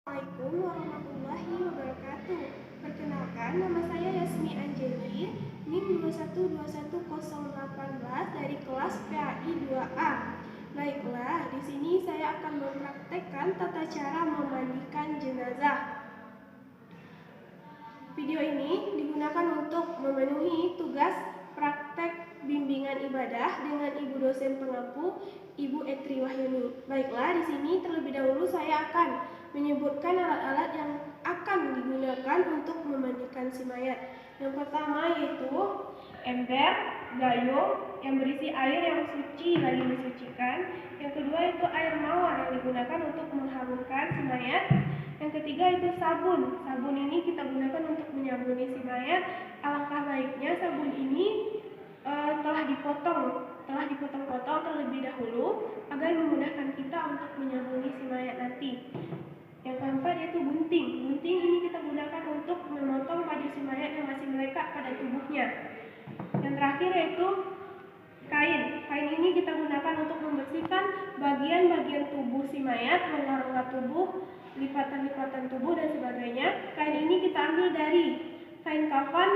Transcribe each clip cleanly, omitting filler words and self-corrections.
Assalamualaikum warahmatullahi wabarakatuh. Perkenalkan, nama saya Yasmi Anjeli, NIM 2121018 dari kelas PAI 2A. Baiklah, di sini saya akan mempraktekkan tata cara memandikan jenazah. Video ini digunakan untuk memenuhi tugas praktek bimbingan ibadah dengan Ibu dosen pengampu, Ibu Etri Wahyuni. Baiklah, di sini terlebih dahulu saya akan menyebutkan alat-alat yang akan digunakan untuk memandikan si mayat. Yang pertama yaitu ember, gayung yang berisi air yang suci lagi disucikan. Yang kedua itu air mawar yang digunakan untuk mengharumkan si mayat. Yang ketiga itu sabun. Sabun ini kita gunakan untuk menyabuni si mayat. Alangkah baiknya sabun ini telah dipotong-potong terlebih dahulu agar memudahkan kita untuk menyabuni si mayat nanti. Yang keempat yaitu gunting. Gunting ini kita gunakan untuk memotong baju si mayat yang masih melekat pada tubuhnya. Yang terakhir yaitu kain. Kain ini kita gunakan untuk membersihkan bagian-bagian tubuh si mayat, rongga-rongga tubuh, lipatan-lipatan tubuh dan sebagainya. Kain ini kita ambil dari kain kafan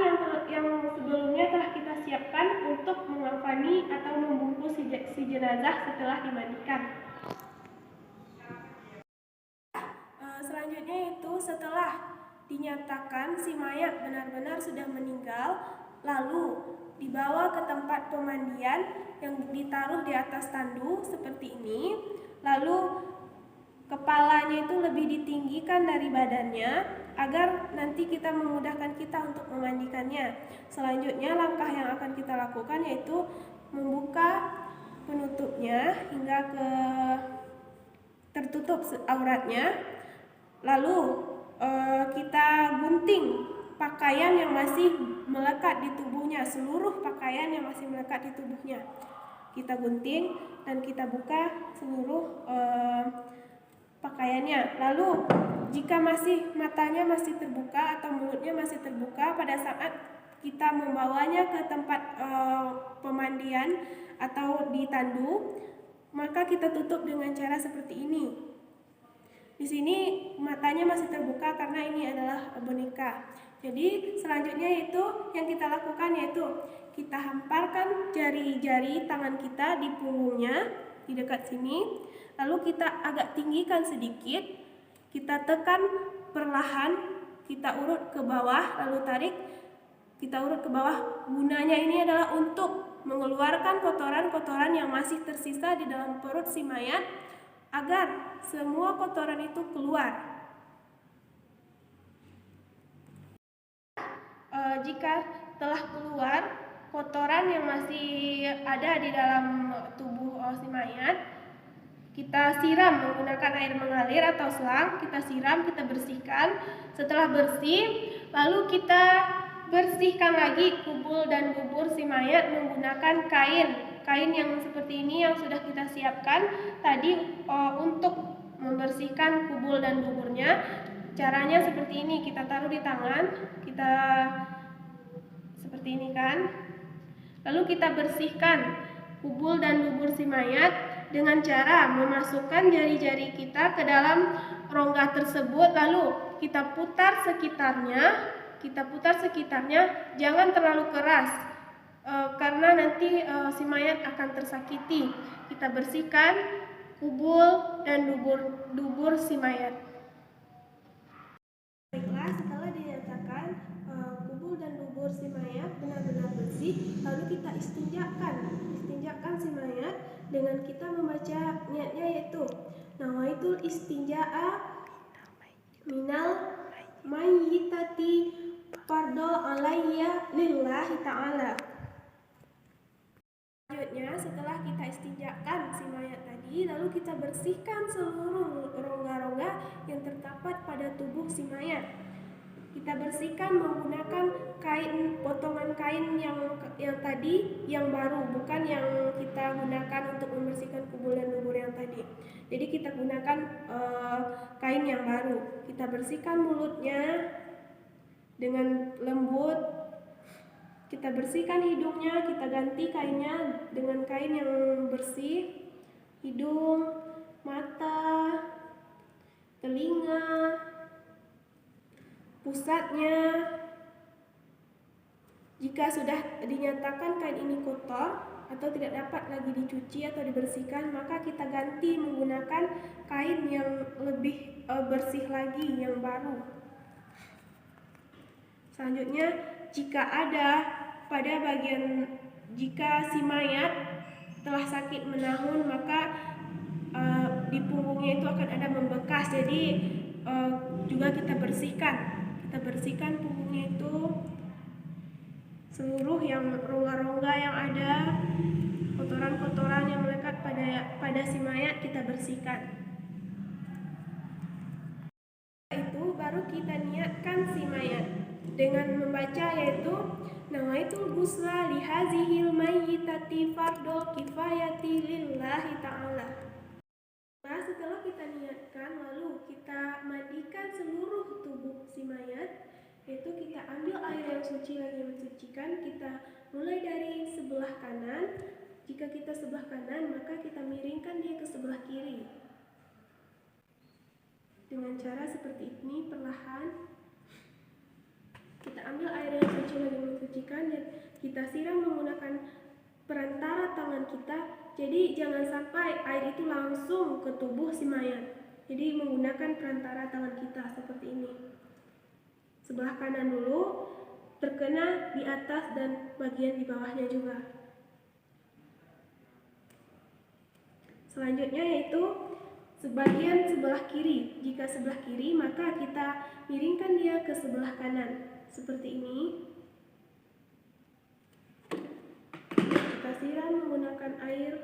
yang sebelumnya telah kita siapkan untuk mengafani atau membungkus si jenazah setelah dimandikan. Selanjutnya itu setelah dinyatakan si mayat benar-benar sudah meninggal, lalu dibawa ke tempat pemandian yang ditaruh di atas tandu seperti ini. Lalu kepalanya itu lebih ditinggikan dari badannya agar nanti kita memudahkan kita untuk memandikannya. Selanjutnya langkah yang akan kita lakukan yaitu membuka penutupnya hingga ke tertutup auratnya. Lalu kita gunting pakaian yang masih melekat di tubuhnya, seluruh pakaian yang masih melekat di tubuhnya. Kita gunting dan kita buka seluruh pakaiannya. Lalu jika matanya masih terbuka atau mulutnya masih terbuka pada saat kita membawanya ke tempat pemandian atau di tandu, maka kita tutup dengan cara seperti ini. Di sini matanya masih terbuka karena ini adalah boneka. Jadi selanjutnya itu yang kita lakukan yaitu kita hamparkan jari-jari tangan kita di punggungnya di dekat sini. Lalu kita agak tinggikan sedikit, kita tekan perlahan, kita urut ke bawah, lalu tarik, kita urut ke bawah. Gunanya ini adalah untuk mengeluarkan kotoran-kotoran yang masih tersisa di dalam perut si mayat agar semua kotoran itu keluar. Jika telah keluar kotoran yang masih ada di dalam tubuh si mayat, kita siram menggunakan air mengalir atau selang, kita siram, kita bersihkan. Setelah bersih, lalu kita bersihkan lagi kubul dan bubur si mayat menggunakan kain yang seperti ini yang sudah kita siapkan tadi untuk membersihkan kubul dan buburnya. Caranya seperti ini, kita taruh di tangan, kita seperti ini kan. Lalu kita bersihkan kubul dan bubur si mayat dengan cara memasukkan jari-jari kita ke dalam rongga tersebut, lalu kita putar sekitarnya, jangan terlalu keras karena nanti si mayat akan tersakiti. Kita bersihkan kubul dan dubur si mayat. Baiklah, setelah dinyatakan kubul dan dubur si mayat benar-benar bersih, lalu kita istinjakan si mayat dengan kita membaca niatnya yaitu nawaitul istinja'a minal mayyitati fardhu alayya lillahi ta'ala. Selanjutnya setelah kita istinjakan si mayat tadi, lalu kita bersihkan seluruh rongga-rongga yang terdapat pada tubuh si mayat. Kita bersihkan menggunakan potongan kain yang tadi, yang baru, bukan yang kita gunakan untuk membersihkan kubul dan dubur yang tadi. Jadi kita gunakan kain yang baru. Kita bersihkan mulutnya dengan lembut. Kita bersihkan hidungnya, kita ganti kainnya dengan kain yang bersih. Hidung, mata, telinga, pusatnya. Jika sudah dinyatakan kain ini kotor atau tidak dapat lagi dicuci atau dibersihkan, maka kita ganti menggunakan kain yang lebih bersih lagi, yang baru. Selanjutnya, jika si mayat telah sakit menahun, maka di punggungnya itu akan ada membekas. Jadi juga kita bersihkan punggungnya itu, seluruh yang rongga-rongga yang ada, kotoran-kotoran yang melekat pada si mayat kita bersihkan. Itu baru kita niatkan si mayat dengan membaca, yaitu nawaitul ghusla li hazihil mayyitati fardhu kifayati lillahi ta'ala. Nah, setelah kita niatkan, lalu kita mandikan seluruh tubuh si mayat, yaitu kita ambil air yang suci lagi mensucikan. Kita mulai dari sebelah kanan. Jika kita sebelah kanan, maka kita miringkan dia ke sebelah kiri dengan cara seperti ini, perlahan. Kita ambil air yang suci lagi mensucikan dan kita siram menggunakan perantara tangan kita. Jadi jangan sampai air itu langsung ke tubuh si mayat. Jadi menggunakan perantara tangan kita seperti ini. Sebelah kanan dulu, terkena di atas dan bagian di bawahnya juga. Selanjutnya yaitu sebagian sebelah kiri. Jika sebelah kiri, maka kita miringkan dia ke sebelah kanan seperti ini. Kita siram menggunakan air.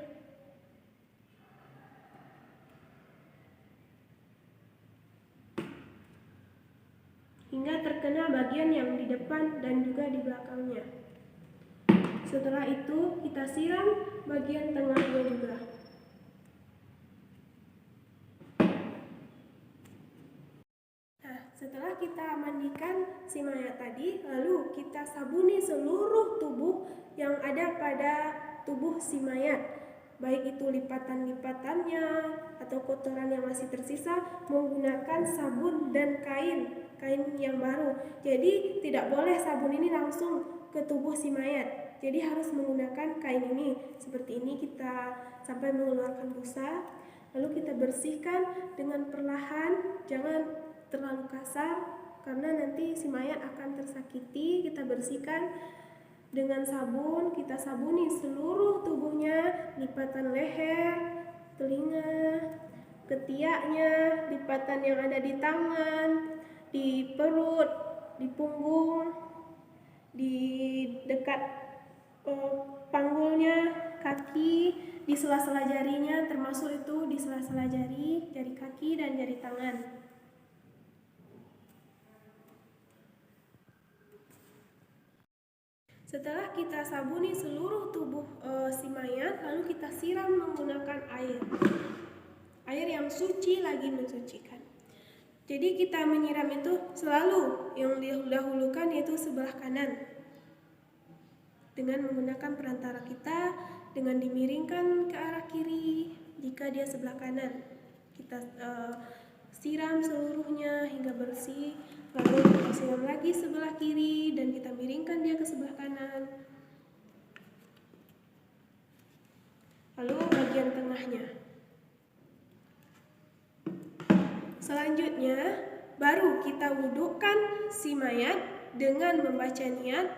Hingga terkena bagian yang di depan dan juga di belakangnya. Setelah itu kita siram bagian tengahnya juga. Nah, setelah kita mandikan si mayat tadi, lalu kita sabuni seluruh tubuh yang ada pada tubuh si mayat, baik itu lipatan-lipatannya atau kotoran yang masih tersisa, menggunakan sabun dan kain yang baru. Jadi tidak boleh sabun ini langsung ke tubuh si mayat. Jadi harus menggunakan kain ini. Seperti ini kita sampai mengeluarkan busa. Lalu kita bersihkan dengan perlahan, jangan terlalu kasar karena nanti si mayat akan tersakiti. Kita bersihkan dengan sabun, kita sabuni seluruh tubuhnya, lipatan leher, telinga, ketiaknya, lipatan yang ada di tangan, di perut, di punggung, di dekat panggulnya, kaki, di sela-sela jarinya, termasuk itu di sela-sela jari kaki dan jari tangan. Setelah kita sabuni seluruh tubuh si mayat, lalu kita siram menggunakan air yang suci lagi mensucikan. Jadi kita menyiram itu selalu yang didahulukan yaitu sebelah kanan, dengan menggunakan perantara kita, dengan dimiringkan ke arah kiri. Jika dia sebelah kanan, kita siram seluruhnya hingga bersih. Lalu kita siram lagi sebelah kiri dan kita miringkan dia ke sebelah kanan. Lalu bagian tengahnya. Selanjutnya baru kita wudhukan si mayat dengan membaca niat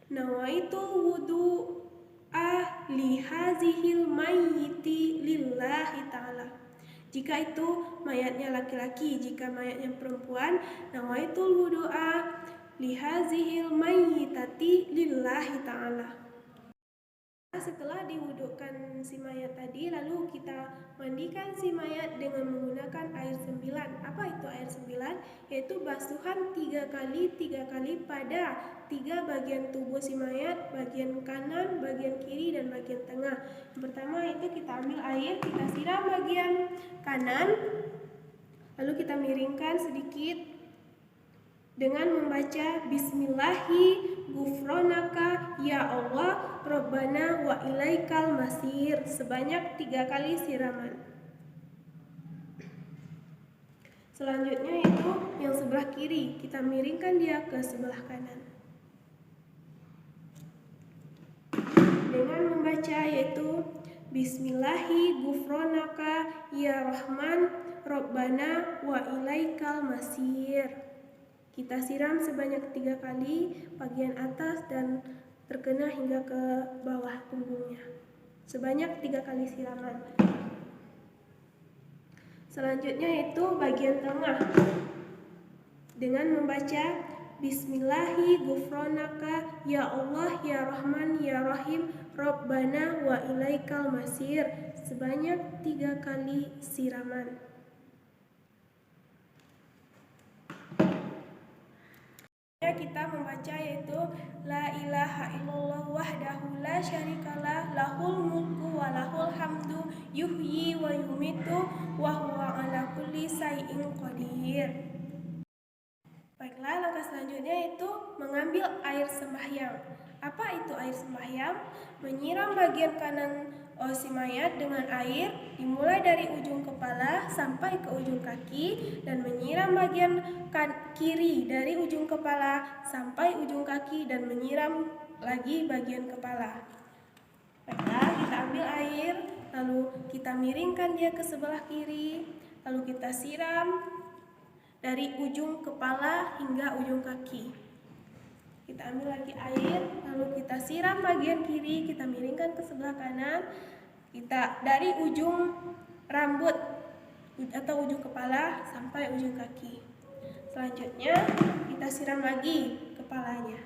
nawaitu wudu'a li hazihil mayyiti lillahi ta'ala. Jika itu mayatnya laki-laki, jika mayatnya perempuan, nawaitul wudu'a li hazihil mayyitati lillahi ta'ala. Setelah diwudukkan si mayat tadi, lalu kita mandikan si mayat dengan menggunakan air 9. Apa itu air 9? Yaitu basuhan 3 kali pada 3 bagian tubuh si mayat, bagian kanan, bagian kiri, dan bagian tengah. Yang pertama itu kita ambil air, kita siram bagian kanan, lalu kita miringkan sedikit dengan membaca Bismillahi ghufronaka ya Allah Rabbana wa ilaikal masir sebanyak 3 kali siraman. Selanjutnya itu yang sebelah kiri, kita miringkan dia ke sebelah kanan. Dengan membaca yaitu Bismillahi gufronaka ya Rahman Rabbana wa ilaikal masir. Kita siram sebanyak 3 kali bagian atas dan terkena hingga ke bawah punggungnya. Sebanyak 3 kali siraman. Selanjutnya itu bagian tengah. Dengan membaca Bismillahi gufronaka ya Allah ya Rahman ya Rahim Rabbana wa ilaikal masir sebanyak 3 kali siraman. Kita membaca yaitu La ilaha illallah wahdahu la syarikalah lahul mulku wa lahul hamdu yuhyi wa yumitu wa huwa ala kulli syai'in qadir. Baiklah, langkah selanjutnya itu mengambil air sembahyang. Apa itu air sembahyang? Menyiram bagian kanan si mayat dengan air, dimulai dari ujung kepala sampai ke ujung kaki, dan menyiram bagian kiri dari ujung kepala sampai ujung kaki, dan menyiram lagi bagian kepala. Baiklah, kita ambil air, lalu kita miringkan dia ke sebelah kiri, lalu kita siram dari ujung kepala hingga ujung kaki. Kita ambil lagi air, lalu kita siram bagian kiri, kita miringkan ke sebelah kanan. Kita dari ujung rambut atau ujung kepala sampai ujung kaki. Selanjutnya kita siram lagi kepalanya.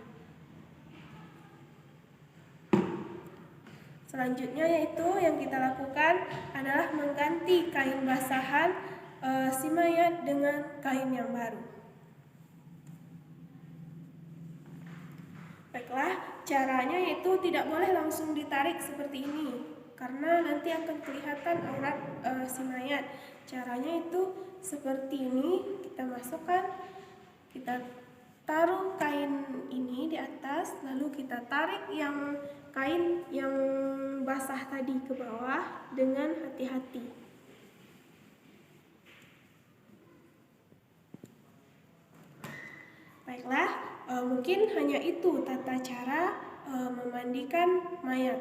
Selanjutnya yaitu yang kita lakukan adalah mengganti kain basahan si mayat dengan kain yang baru. Baiklah, caranya yaitu tidak boleh langsung ditarik seperti ini, karena nanti akan kelihatan aurat si mayat. Caranya itu seperti ini, kita masukkan, kita taruh kain ini di atas, lalu kita tarik yang kain yang basah tadi ke bawah dengan hati-hati. Baiklah, mungkin hanya itu tata cara memandikan mayat.